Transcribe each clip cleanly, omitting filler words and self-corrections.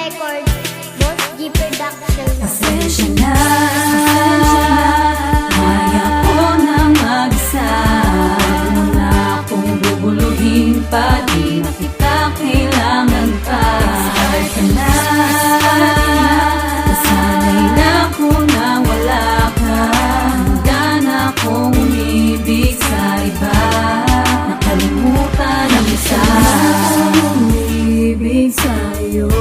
Records, Boss G Production. Pasensya na, kaya ko na mag-isa. Huwag mo na akong bubuluhin pa, di na kita kailangan pa. Start ka na, nasanay na ako na wala ka. Handa na akong umibig sa iba, nakalimutan ang isa. Umibig sa'yo,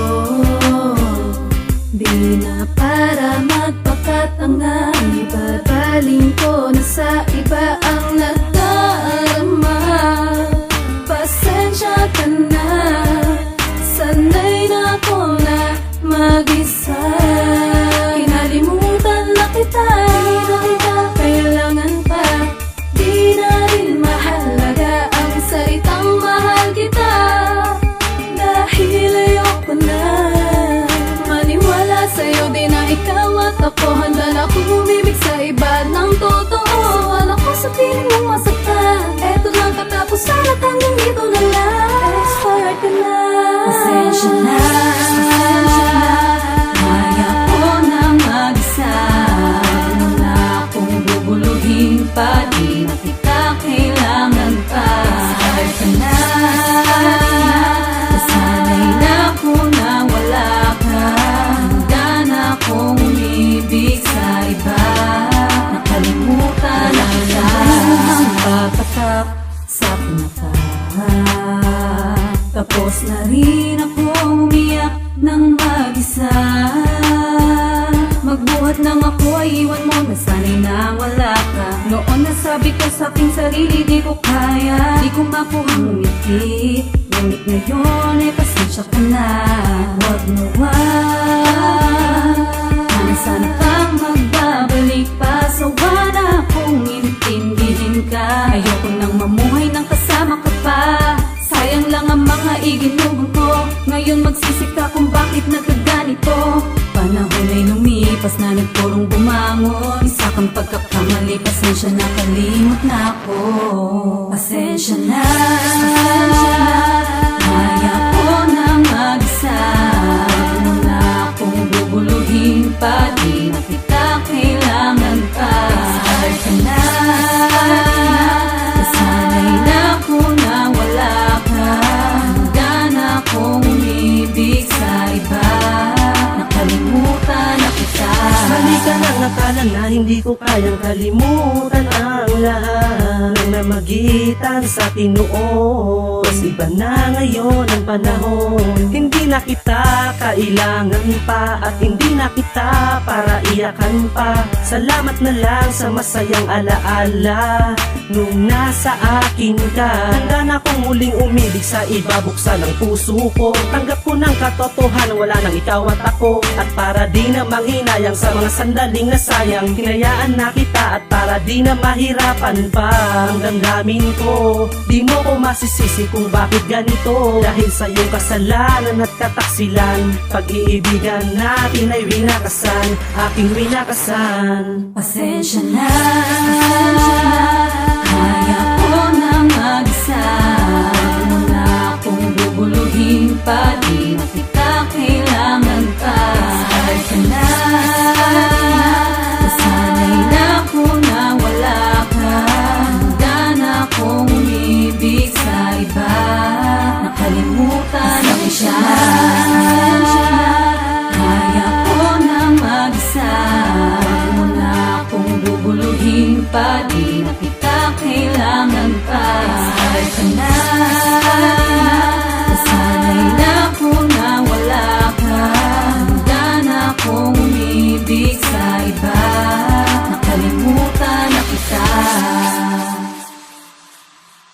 di na para magpakatanga. Ibabaling ko na sa iba ang nagdarama. Pasensya ka na, sanay na ako na mag-isa. Kinalimutan na kita, di na kita kailangan pa. Di na rin mahalaga ang salitang mahal kita, dahil ayoko na maniwala sa'yo. Di na ikaw at ako, handa na akong umibig sa iba ng totoo. Wala ko sa piling mong masaktan, eto lang katapusan at hanggang dito na lang. Start ka na, pasensya na, kaya ko na mag-isa. Huwag mo na akong bubuluhin pa, di na kita kailangan pa. Start ka na, nasanay na ako na wala ka. Handa na akong umibig sa iba, nakalimutan na kita. Ang papatak sa pinaka, tapos na rin ako umiyak ng mag-isa. Magbuhat nang ako ay iwan mo, nasanay na wala ka. Noon nasabi ko sa aking sarili, di ko kaya, di ko makuha ngumiti. Ngunit ngayon ay pasensya ka na. Huwag mo sana pang magbabalik pa. Sawa na akong intindihin ka. Ayoko nang mamuhay ng kasama ka pa. Sayang lang ang mga iginugong ko. Ngayon magsisik ka kung bakit nagkaganito. Panahon ay lumipas na nagpurong bumangon. Isa kang pagkakamali, pasensya na, kalimot na ako. Pasensya na, kaya ko na mag-isa. Huwag mo na akong bubuluhin pa, di na kita kailangan pa. Start ka na, nasanay na ako na wala ka. Handa na akong umibig sa iba, nakalimutan na kita. Mali ka nang nakala na hindi ko kayang kalimutan ang lahat ng namagitan sa tinuon. Mas iba na ngayon ang panahon, hindi na kita kailangan pa, at hindi na kita para iyakan pa. Salamat na lang sa masayang alaala nung nasa akin ka. Handa na akong muling umibig sa iba, buksan ang puso ko. Tanggap ko ng katotohanan, wala nang ikaw at ako. At para di na manghinayang sa mga sandaling nasayang, hinayaan na kita, at para di na mahirapan pa ang damdamin ko. Di mo ko masisisi kung bakit ganito, dahil sa iyong kasalanan at kataksilan. Pag-iibigan natin ay winakasan, aking winakasan. Pasensya na, kaya ko na mag-isa. Huwag mo na akong bubuluhin pa, di na kita kailangan pa. Start ka na, nasanay na ako na wala ka. Handa na akong umibig sa iba, nakalimutan na siya. Kaya ko na mag-isa. Huwag mo na akong bubuluhin pa, di na kita kailangan pa. Start ka na,